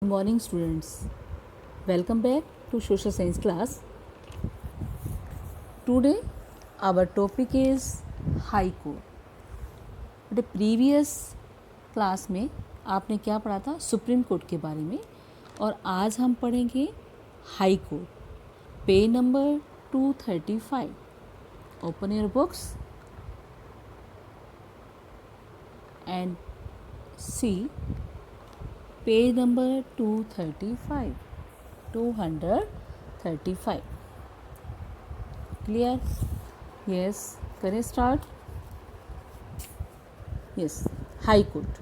Good morning students, welcome back to social science class. Today our topic is high court. The previous class में आपने क्या पढ़ा था? Supreme court के बारे में, और आज हम पढ़ेंगे high court, page number 235. Open your books and see page number 235. Clear? Yes, can I start? Yes, High Court.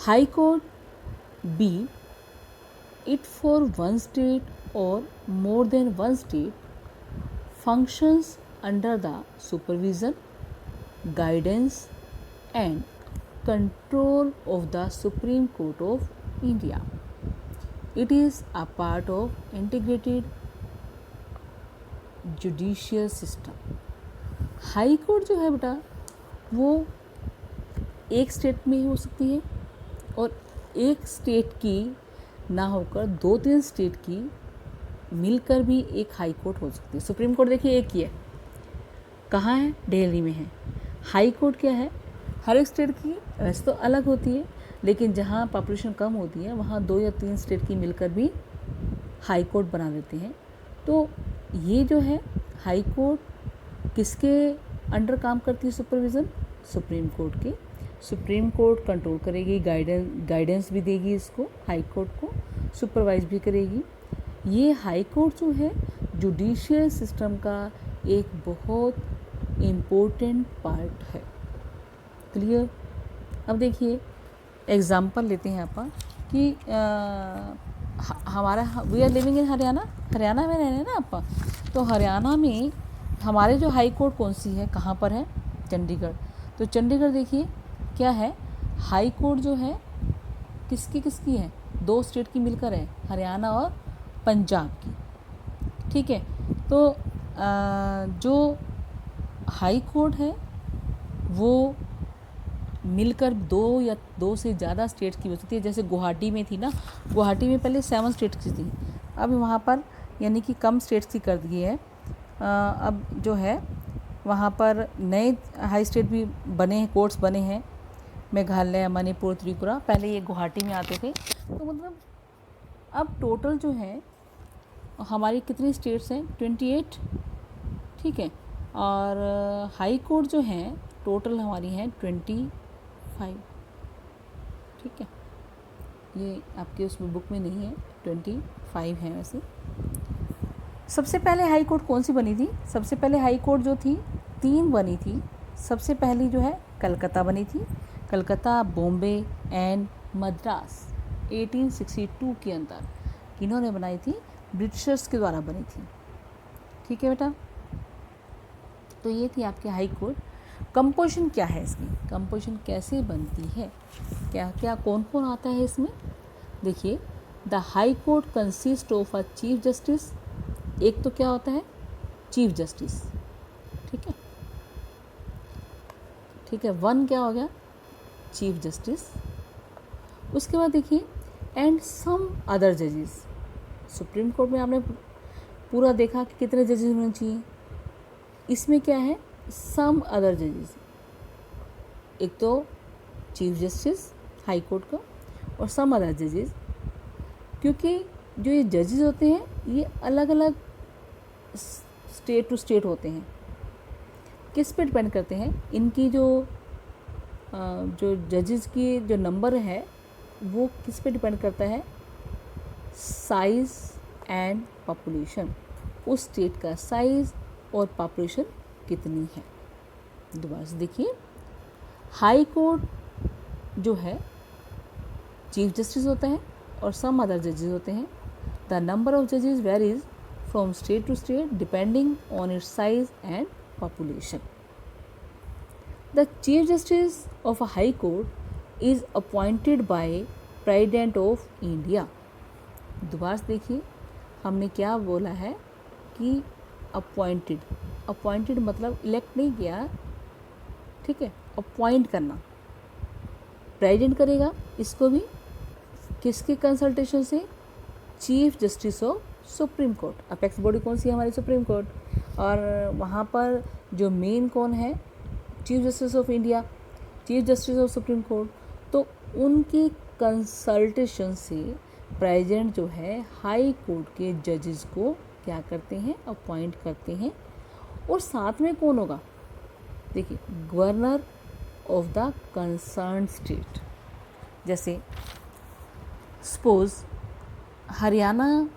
High Court be it for one state or more than one state functions under the supervision, guidance and control of the Supreme Court of India. It is a part of integrated judicial system. High court जो है बेटा वो एक state में ही हो सकती है, और एक स्टेट की ना होकर 2-3 स्टेट की मिलकर भी एक हाई कोर्ट हो सकती है. सुप्रीम कोर्ट देखिए एक ही है, कहाँ है? दिल्ली में है. हाई कोर्ट क्या है? हर एक स्टेट की वैसे तो अलग होती है, लेकिन जहाँ पॉपुलेशन कम होती है वहाँ 2 या 3 स्टेट की मिलकर भी हाई कोर्ट बना देते हैं. तो ये जो है हाई कोर्ट किसके अंडर काम करती है? सुपरविज़न सुप्रीम कोर्ट के. सुप्रीम कोर्ट कंट्रोल करेगी, गाइडेंस भी देगी, इसको हाई कोर्ट को सुपरवाइज भी करेगी. ये हाई कोर्ट जो है जुडिशियल सिस्टम का एक बहुत इम्पोर्टेंट पार्ट है. क्लियर? अब देखिए एग्जाम्पल लेते हैं अपन कि हमारा we are living in Haryana में रह रहे हैं ना अपन. तो हरियाणा में हमारे जो हाई कोर्ट कौन सी है, कहाँ पर है? चंडीगढ़. तो चंडीगढ़ देखिए क्या है, हाई कोर्ट जो है किसकी है? 2 स्टेट की मिलकर है, हरियाणा और पंजाब की. ठीक है. तो जो हाई कोर्ट है वो मिलकर 2 या 2 से ज़्यादा स्टेट्स की हो सकती है. जैसे गुवाहाटी में थी ना, गुवाहाटी में पहले 7 स्टेट्स की थी, अब वहाँ पर यानी कि कम स्टेट्स की कर दी है. अब जो है वहाँ पर नए हाई स्टेट भी बने हैं, कोर्ट्स बने हैं, मेघालय, मणिपुर, त्रिपुरा. पहले ये गुवाहाटी में आते थे. तो मतलब अब टोटल जो है हमारी कितनी स्टेट्स हैं? 28. ठीक है. और हाई कोर्ट जो हैं टोटल हमारी हैं 25. ठीक है. ये आपके उसमें बुक में नहीं है, 25 है वैसे. सबसे पहले हाई कोर्ट कौन सी बनी थी? सबसे पहले हाई कोर्ट जो थी 3 बनी थी. सबसे पहली जो है कलकत्ता बनी थी. कलकत्ता, बॉम्बे एंड मद्रास 1862 के अंदर किन्होंने बनाई थी? ब्रिटिशर्स के द्वारा बनी थी. ठीक है बेटा. तो ये थी आपकी हाई कोर्ट. कंपोजिशन क्या है इसकी? कंपोजिशन कैसे बनती है? क्या क्या कौन कौन आता है इसमें? देखिए, the high court consist of a chief justice. एक तो क्या होता है? Chief justice. ठीक है. ठीक है. 1 क्या हो गया? Chief justice. उसके बाद देखिए एंड सम अदर जजेस. सुप्रीम कोर्ट में आपने पूरा देखा कि कितने जजेस होने चाहिए. इसमें क्या है? सम अदर जजेस. एक तो चीफ जस्टिस हाई कोर्ट का और सम अदर जजेस. क्योंकि जो ये जजेस होते हैं ये अलग अलग स्टेट टू स्टेट होते हैं. किस पे डिपेंड करते हैं? इनकी जो जजेस की जो नंबर है वो किस पे डिपेंड करता है? Size and population. उस स्टेट का साइज़ और पॉपुलेशन कितनी है. दोबारा से देखिए, हाई कोर्ट जो है चीफ जस्टिस होता है और सम अदर जजेस होते हैं. द नंबर ऑफ जजेस varies from state to state depending on its size and population. The chief justice of a high court is appointed by president of India. दोबारा से देखिए, हमने क्या बोला है कि अपॉइंटेड मतलब इलेक्ट नहीं किया. ठीक है. अपॉइंट करना, प्रेसिडेंट करेगा इसको भी किसके कंसल्टेशन से? Chief justice of supreme court. Apex body कौन सी है? हमारी सुप्रीम कोर्ट। और वहाँ पर जो मेन कौन है? Chief justice of India, chief justice of supreme court. तो उनके कंसल्टेशन से प्रेसिडेंट जो है हाई कोर्ट के जजेस को क्या करते हैं? अपॉइंट करते हैं। और साथ में कौन होगा? देखिए, governor of the concern state. जैसे सपोज हरियाणा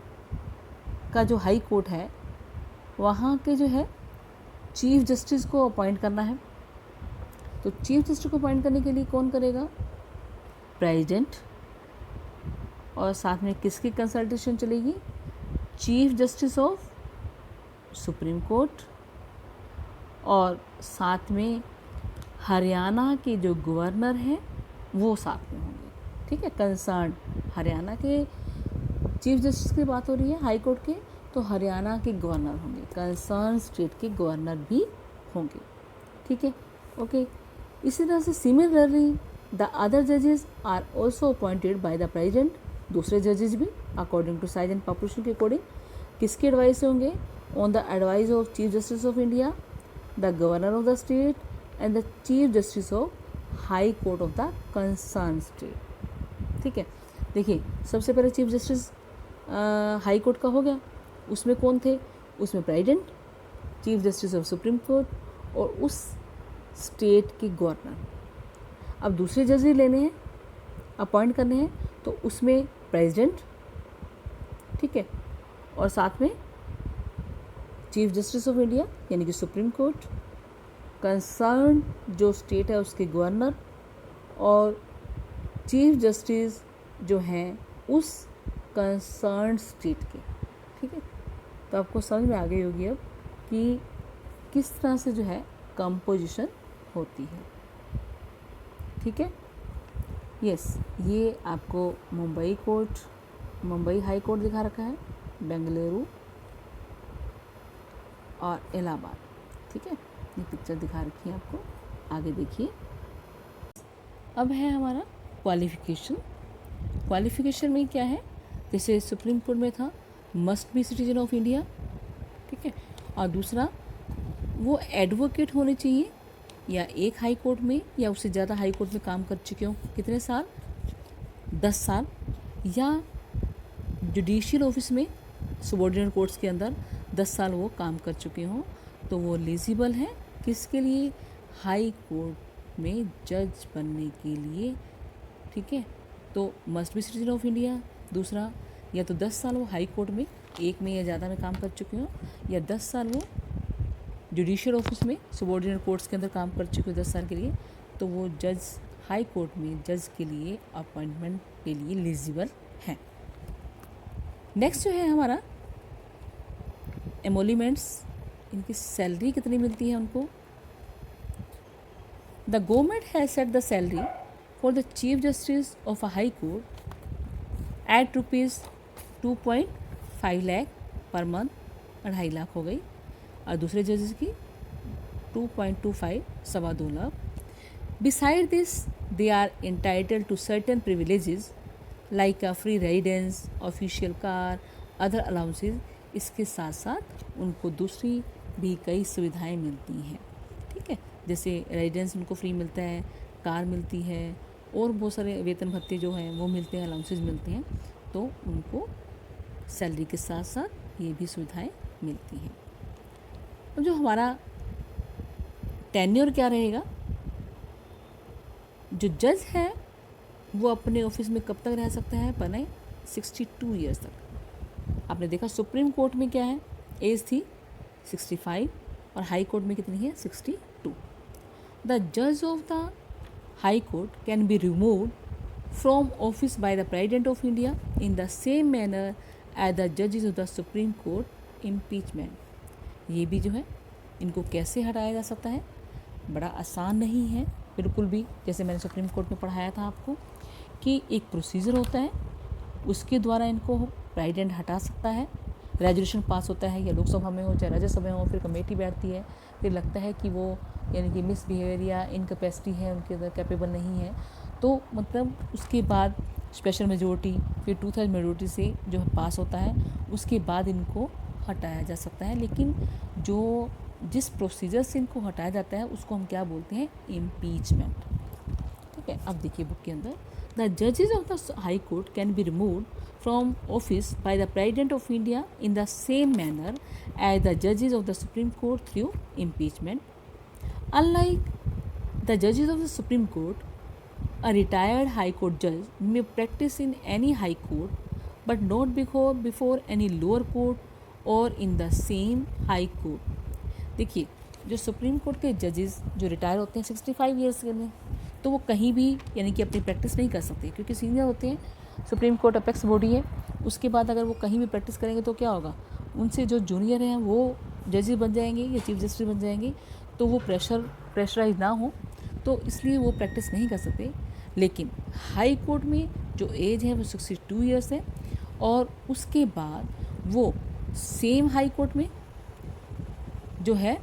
का जो हाई कोर्ट है वहाँ के जो है चीफ जस्टिस को अपॉइंट करना है। तो चीफ जस्टिस को अपॉइंट करने के लिए कौन करेगा? प्रेसिडेंट। और साथ में किसकी कंसल्टेशन चलेगी? Chief justice of supreme court. और साथ में हरियाणा के जो गवर्नर हैं वो साथ में होंगे। ठीक है, कंसर्न हरियाणा के चीफ जस्टिस की बात हो रही है हाई कोर्ट के, तो हरियाणा के गवर्नर होंगे, कंसर्न स्टेट के गवर्नर भी होंगे। ठीक है, ओके। इसी तरह से सिमिलरली द अदर जजेस are also appointed by the president. दूसरे जजेस भी according to size and population के अकॉर्डिंग किसके एडवाइस से होंगे? On the advice of chief justice of India, the governor of the state and the chief justice of high court of the concern state. ठीक है, देखिए सबसे पहले chief justice high court का हो गया, उसमें कौन थे? उसमें president, chief justice of supreme court और उस स्टेट के गवर्नर। अब दूसरे जजेस लेने हैं, अपॉइंट करने हैं, तो उसमें प्रेसिडेंट, ठीक है, और साथ में चीफ जस्टिस ऑफ इंडिया यानी कि सुप्रीम कोर्ट, कंसर्न जो स्टेट है उसके गवर्नर और चीफ जस्टिस जो हैं उस कंसर्न स्टेट के। ठीक है, तो आपको समझ में आ गई होगी अब कि किस तरह से जो है कंपोजिशन होती है। ठीक है, यस, ये आपको Mumbai court, Mumbai high court दिखा रखा है, बेंगलुरु और इलाहाबाद। ठीक है, ये पिक्चर दिखा रखी है आपको, आगे देखिए। अब है हमारा क्वालिफिकेशन। क्वालिफिकेशन में क्या है? जैसे सुप्रीम कोर्ट में था must be citizen of India, ठीक है, और दूसरा वो एडवोकेट होने चाहिए या एक हाई कोर्ट में या उससे ज़्यादा हाई कोर्ट में काम कर चुके हों, कितने साल? 10 साल, या जुडिशियल ऑफिस में सबॉर्डिनेट कोर्ट्स के अंदर 10 साल वो काम कर चुके हों, तो वो एलिजिबल हैं किसके लिए? हाई कोर्ट में जज बनने के लिए। ठीक है, तो must be citizen of India, दूसरा या तो 10 साल वो हाई कोर्ट में एक में या ज़्यादा में काम कर चुके हों, या 10 साल वो जुडिशियल ऑफिस में सबॉर्डिनेट कोर्ट्स के अंदर काम कर चुके हो 10 साल के लिए, तो वो जज हाई कोर्ट में जज के लिए अपॉइंटमेंट के लिए एलिजिबल हैं। नेक्स्ट जो है हमारा एमोलीमेंट्स, इनकी सैलरी कितनी मिलती है उनको? The government has set the salary for the chief justice of a high court at ₹2.5 lakh per month, 2.5 lakh हो गई, और दूसरे जजेस की 2.25 2.25 lakh. Beside this they are entitled to certain privileges like a free residence, official car, other allowances. इसके साथ साथ उनको दूसरी भी कई सुविधाएं मिलती हैं। ठीक है, जैसे रेजिडेंस उनको फ्री मिलता है, कार मिलती है, और बहुत सारे वेतन भत्ते जो हैं वो मिलते हैं, अलाउंसेस मिलते हैं, तो उनको सैलरी के साथ साथ ये भी सुविधाएं मिलती हैं। तो जो हमारा टेन्योर क्या रहेगा? जो जज है वो अपने ऑफिस में कब तक रह सकता है? बने 62 ईयर्स तक। आपने देखा सुप्रीम कोर्ट में क्या है, एज थी 65 और हाई कोर्ट में कितनी है? 62। द जज of the high court can be removed from office by the president of India in the same manner as the जजेस of the supreme court impeachment. ये भी जो है इनको कैसे हटाया जा सकता है? बड़ा आसान नहीं है बिल्कुल भी। जैसे मैंने सुप्रीम कोर्ट में पढ़ाया था आपको कि एक प्रोसीजर होता है, उसके द्वारा इनको प्रेसिडेंट हटा सकता है। रेजोल्यूशन पास होता है, या लोकसभा में हो चाहे राज्यसभा में हो, फिर कमेटी बैठती है, फिर लगता है कि वो यानी कि मिसबिहेवियर या इनकैपेसिटी है, उनके अंदर कैपेबल नहीं है, तो मतलब उसके बाद स्पेशल मेजोरिटी, फिर 2/3 मेजोरिटी से जो पास होता है, उसके बाद इनको हटाया जा सकता है। लेकिन जो जिस प्रोसीजर से इनको हटाया जाता है उसको हम क्या बोलते हैं, इम्पीचमेंट। ठीक है, अब देखिए बुक के अंदर, द जजेस of the high court can be removed from office by the president of India in the same manner as the जजेस of the supreme court through impeachment. Unlike the जजेस of the supreme court, a retired high court judge may practice in any high court but not before any lower court or in the same high court। देखिए, जो supreme court के जजेस जो retire होते हैं 65 years के लिए, तो वो कहीं भी यानी कि अपनी प्रैक्टिस नहीं कर सकते, क्योंकि सीनियर होते हैं। सुप्रीम कोर्ट अपेक्स बॉडी है, उसके बाद अगर वो कहीं भी प्रैक्टिस करेंगे तो क्या होगा, उनसे जो जूनियर हैं वो जजेस बन जाएंगे या चीफ जस्टिस बन जाएंगे, तो वो प्रेशराइज ना हो, तो इसलिए वो प्रैक्टिस नहीं कर सकते। लेकिन हाई कोर्ट में जो एज है वो 62 ईयर्स है, और उसके बाद वो सेम हाई कोर्ट में जो है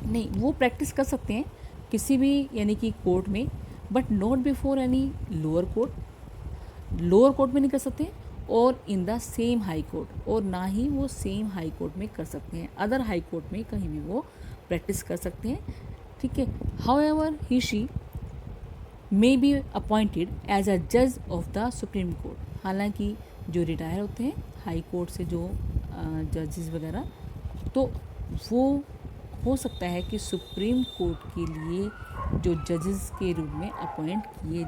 नहीं, वो प्रैक्टिस कर सकते हैं किसी भी यानी कि कोर्ट में, but not before any lower court में नहीं कर सकते, और in the same high court, और ना ही वो सेम हाई कोर्ट में कर सकते हैं, अदर हाई कोर्ट में कहीं भी वो प्रैक्टिस कर सकते हैं। ठीक है, however he she may be appointed as a जज ऑफ द सुप्रीम कोर्ट। हालांकि जो रिटायर होते हैं हाई कोर्ट से जो जजेस वगैरह, तो वो हो सकता है कि सुप्रीम कोर्ट के लिए जो जजेस के रूप में अपॉइंट किए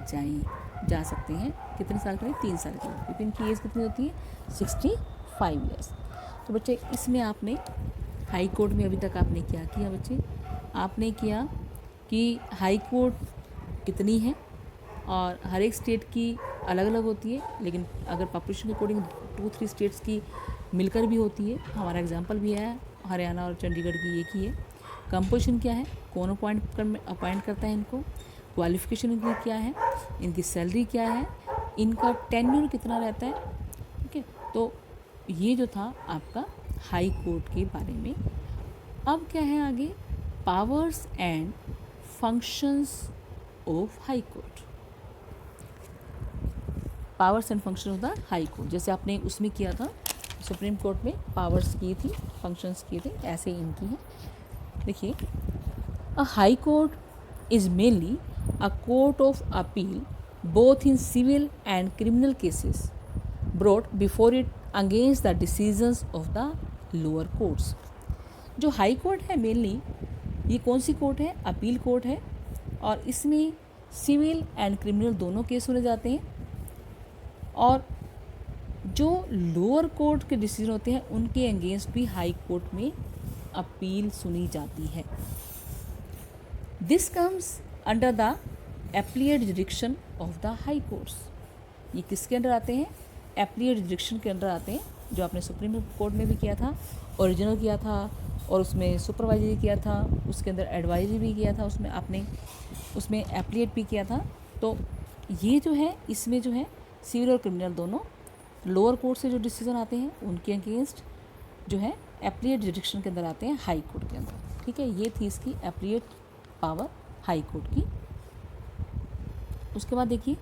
जा सकते हैं। कितने साल के लिए, 3 साल के लिए, क्योंकि इनकी एज कितनी होती है, 65 ईयर्स। तो बच्चे इसमें आपने हाई कोर्ट में अभी तक आपने क्या किया बच्चे, आपने किया कि हाई कोर्ट कितनी है, और हर एक स्टेट की अलग अलग होती है, लेकिन अगर पॉपुलेशन के अकॉर्डिंग 2-3 स्टेट्स की मिलकर भी होती है। हमारा एग्जांपल भी है हरियाणा और चंडीगढ़ की, एक ही है। कंपोजिशन क्या है, कौन अपॉइंट करता है इनको, क्वालिफिकेशन इनकी क्या है, इनकी सैलरी क्या है, इनका टेन्यूर कितना रहता है। ठीक है, तो ये जो था आपका हाई कोर्ट के बारे में। अब क्या है आगे, powers and functions of high court. Powers and function of the high court, जैसे आपने उसमें किया था सुप्रीम कोर्ट में, पावर्स की थी, फंक्शंस किए थे, ऐसे इनकी हैं। देखिए, a high court is mainly a court of appeal both in civil and criminal cases brought before it against the decisions of the lower courts. जो हाई कोर्ट है मेनली, ये कौन सी कोर्ट है, अपील कोर्ट है, और इसमें civil and criminal दोनों केस सुने जाते हैं, और जो लोअर कोर्ट के डिसीजन होते हैं उनके अगेंस्ट भी हाई कोर्ट में अपील सुनी जाती है। This comes under the appellate jurisdiction of the high courts. ये किसके अंडर आते हैं, एप्लीएट जुरिडिक्शन के अंडर आते हैं, जो आपने सुप्रीम कोर्ट में भी किया था, ओरिजिनल किया था, और उसमें सुपरवाइजरी किया था, उसके अंदर एडवाइजरी भी किया था, उसमें आपने उसमें एप्लीएट भी किया था। तो ये जो है, इसमें जो है सिविल और क्रिमिनल दोनों लोअर कोर्ट से जो डिसीजन आते हैं उनके अगेंस्ट जो है एप्लीएट जुरिडिक्शन के अंदर आते हैं हाई कोर्ट के अंदर। ठीक है, ये थी इसकी एप्लीएट पावर हाई कोर्ट की। उसके बाद देखिए,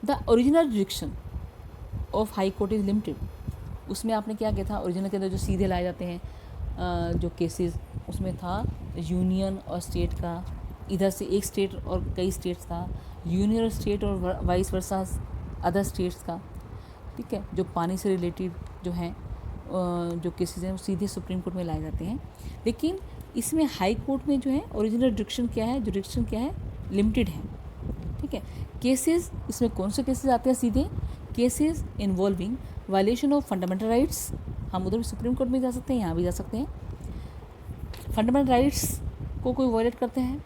the original jurisdiction of high court is limited. उसमें आपने क्या किया था, ओरिजिनल के अंदर जो सीधे लाए जाते हैं जो केसेस, उसमें था यूनियन और स्टेट का, इधर से एक स्टेट और कई स्टेट्स का, यूनियन और स्टेट और वाइस वर्सा अदर स्टेट्स का। ठीक है, जो पानी से रिलेटेड जो हैं जो केसेस हैं वो सीधे सुप्रीम कोर्ट में लाए जाते हैं। लेकिन इसमें हाई कोर्ट में जो है ओरिजिनल जुरिडिक्शन क्या है, लिमिटेड है। ठीक है, केसेस, इसमें कौन से केसेस आते हैं सीधे, cases involving violation of fundamental rights. हम उधर भी सुप्रीम कोर्ट में जा सकते हैं, यहाँ भी जा सकते हैं। फंडामेंटल राइट्स को कोई वायलेट करते हैं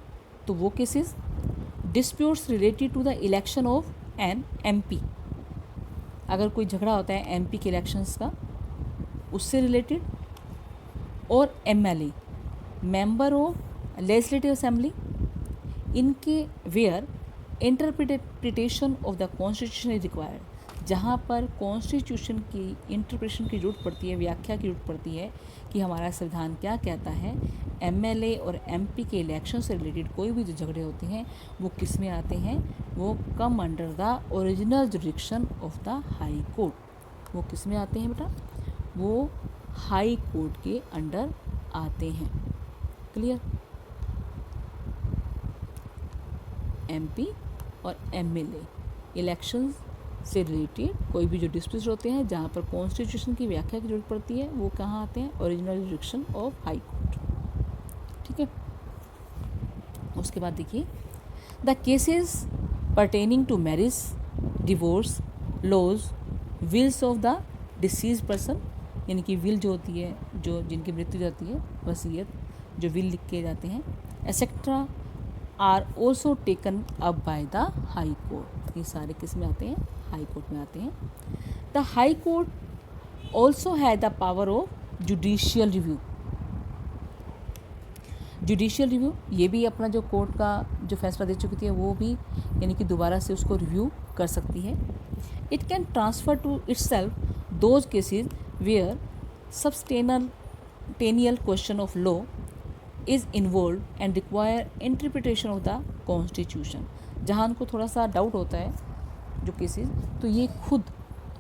तो वो cases, disputes related to the election of an MP, अगर कोई झगड़ा होता है एमपी के इलेक्शंस का उससे रिलेटेड, और MLA member of legislative assembly, इनके where interpretation of the constitution is required, जहाँ पर कॉन्स्टिट्यूशन की इंटरप्रिटेशन की जरूरत पड़ती है, व्याख्या की जरूरत पड़ती है कि हमारा संविधान क्या कहता है। एमएलए और एमपी के इलेक्शन से रिलेटेड कोई भी जो झगड़े होते हैं वो किस में आते हैं, वो come under the original jurisdiction of the high court. वो किस में आते हैं बेटा? वो हाई कोर्ट के अंडर आते हैं। क्लियर? एमपी और एमएलए इलेक्शंस से रिलेटेड कोई भी जो डिस्प्यूट होते हैं जहाँ पर कॉन्स्टिट्यूशन की व्याख्या की जरूरत पड़ती है, वो कहाँ आते हैं? Original jurisdiction of high court. ठीक है। उसके बाद देखिए, the cases pertaining to marriage, divorce, laws, wills of the deceased person, यानी कि विल जो होती है, जो जिनकी मृत्यु जाती है, वसीयत जो विल लिख के जाते हैं, etcetera are also taken up by the high court. ये सारे किस में आते हैं? हाई कोर्ट में आते हैं। द हाई कोर्ट ऑल्सो है the power of judicial review. Judicial review, ये भी अपना जो कोर्ट का जो फैसला दे चुकी थी वो भी, यानी कि दोबारा से उसको रिव्यू कर सकती है। It can transfer to itself those cases where substantial question of law is involved and require interpretation of the constitution। जहाँ उनको थोड़ा सा डाउट होता है जो केसेस, तो ये खुद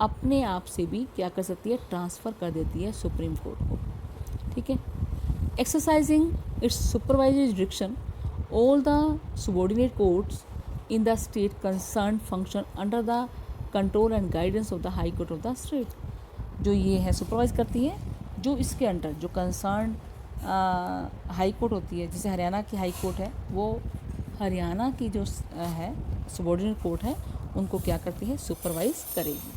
अपने आप से भी क्या कर सकती है? ट्रांसफ़र कर देती है सुप्रीम कोर्ट को। ठीक है। Exercising it's supervisory jurisdiction, all the subordinate courts in the state concern function under the control and guidance of the high court of the state. जो ये है सुपरवाइज करती है, जो इसके अंडर जो कंसर्न हाई कोर्ट होती है, जैसे हरियाणा की हाई कोर्ट है, वो हरियाणा की जो है सबॉर्डिनेट कोर्ट है, उनको क्या करती है? सुपरवाइज करेगी।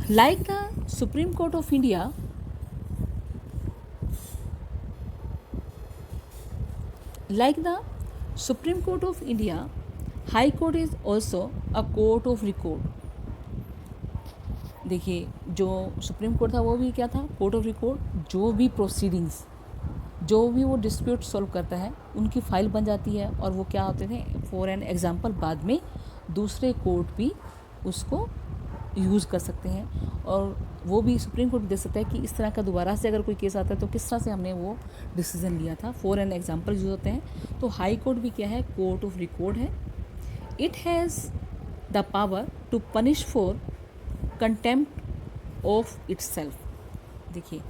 Like the supreme court of India, like the Supreme Court of India, High Court is also a court of record। देखिए, जो सुप्रीम कोर्ट था वो भी क्या था? Court of record. जो भी प्रोसीडिंग्स, जो भी वो डिस्प्यूट सॉल्व करता है, उनकी फाइल बन जाती है और वो क्या होते थे? फॉर एन एग्जांपल बाद में दूसरे कोर्ट भी उसको यूज़ कर सकते हैं, और वो भी सुप्रीम कोर्ट दे सकता है कि इस तरह का दोबारा से अगर कोई केस आता है तो किस तरह से हमने वो डिसीजन लिया था। फॉर एन एग्जांपल यूज होते हैं। तो हाई कोर्ट भी क्या है? कोर्ट ऑफ रिकॉर्ड है। It has the power to punish for contempt of itself. देखिए,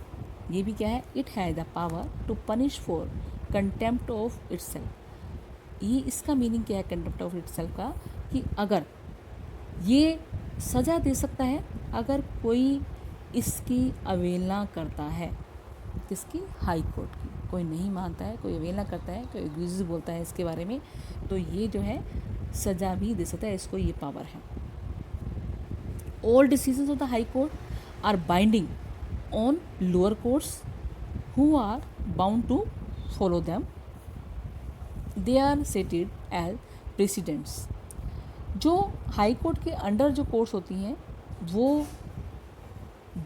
ये भी क्या है? It has the power to punish for contempt of itself. ये इसका मीनिंग क्या है कंटेम्प्ट ऑफ इटसेल्फ का? कि अगर ये सज़ा दे सकता है अगर कोई इसकी अवहेलना करता है। किसकी? हाई कोर्ट की। कोई नहीं मानता है, कोई अवहेलना करता है, कोई एग्यूज बोलता है इसके बारे में, तो ये जो है सज़ा भी दे सकता है, इसको ये पावर है। All decisions of the high court are binding on lower courts who are bound to follow them. They are cited as precedents. जो हाई कोर्ट के अंडर जो कोर्ट्स होती हैं, वो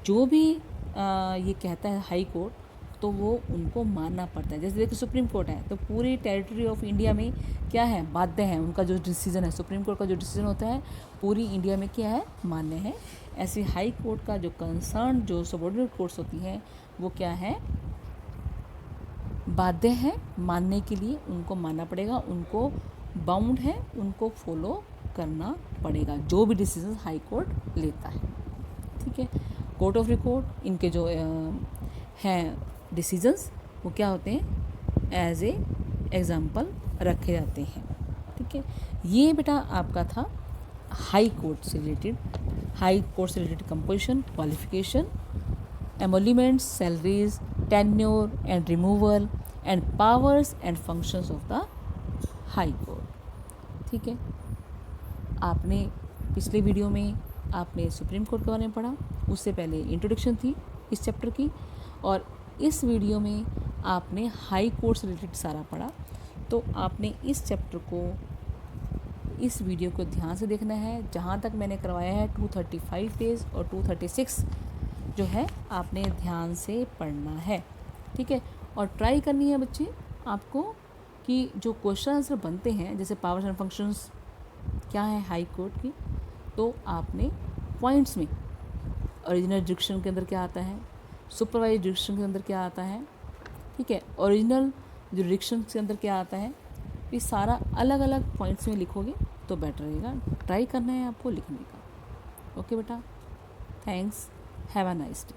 जो भी ये कहता है हाई कोर्ट, तो वो उनको मानना पड़ता है। जैसे देखिए, सुप्रीम कोर्ट है तो पूरी टेरिटरी ऑफ इंडिया में क्या है? बाध्य है। उनका जो डिसीजन है, सुप्रीम कोर्ट का जो डिसीजन होता है, पूरी इंडिया में क्या है? मान्य है। ऐसे हाई कोर्ट का जो कंसर्न जो सबॉर्डिनेट कोर्ट्स होती हैं, वो क्या है? बाध्य है मानने के लिए, उनको मानना पड़ेगा, उनको बाउंड है, उनको फॉलो करना पड़ेगा जो भी डिसीजन हाई कोर्ट लेता है। ठीक है। कोर्ट ऑफ रिकॉर्ड, इनके जो हैं डिसीजंस, वो क्या होते हैं? एज ए एग्जाम्पल रखे जाते हैं। ठीक है। ये बेटा आपका था हाई कोर्ट से रिलेटेड। हाई कोर्ट से related composition, qualification, emoluments, salaries, tenure and removal and powers and functions of the high court. ठीक है। आपने पिछले वीडियो में आपने सुप्रीम कोर्ट के बारे में पढ़ा, उससे पहले इंट्रोडक्शन थी इस चैप्टर की, और इस वीडियो में आपने हाई कोर्ट से रिलेटेड सारा पढ़ा। तो आपने इस चैप्टर को, इस वीडियो को ध्यान से देखना है। जहाँ तक मैंने करवाया है 235 पेज और 236 जो है आपने ध्यान से पढ़ना है। ठीक है। और ट्राई करनी है बच्चे आपको कि जो क्वेश्चन आंसर बनते हैं, जैसे पावर्स एंड फंक्शंस क्या है हाई कोर्ट की, तो आपने पॉइंट्स में ओरिजिनल जुरिडिक्शन के अंदर क्या आता है, सुपरवाइज जुरिडिक्शन के अंदर क्या आता है, ठीक है, ओरिजिनल जुरिडिक्शन के अंदर क्या आता है, ये सारा अलग अलग पॉइंट्स में लिखोगे तो बेटर रहेगा। ट्राई करना है आपको लिखने का। ओके बेटा, thanks, have a nice day.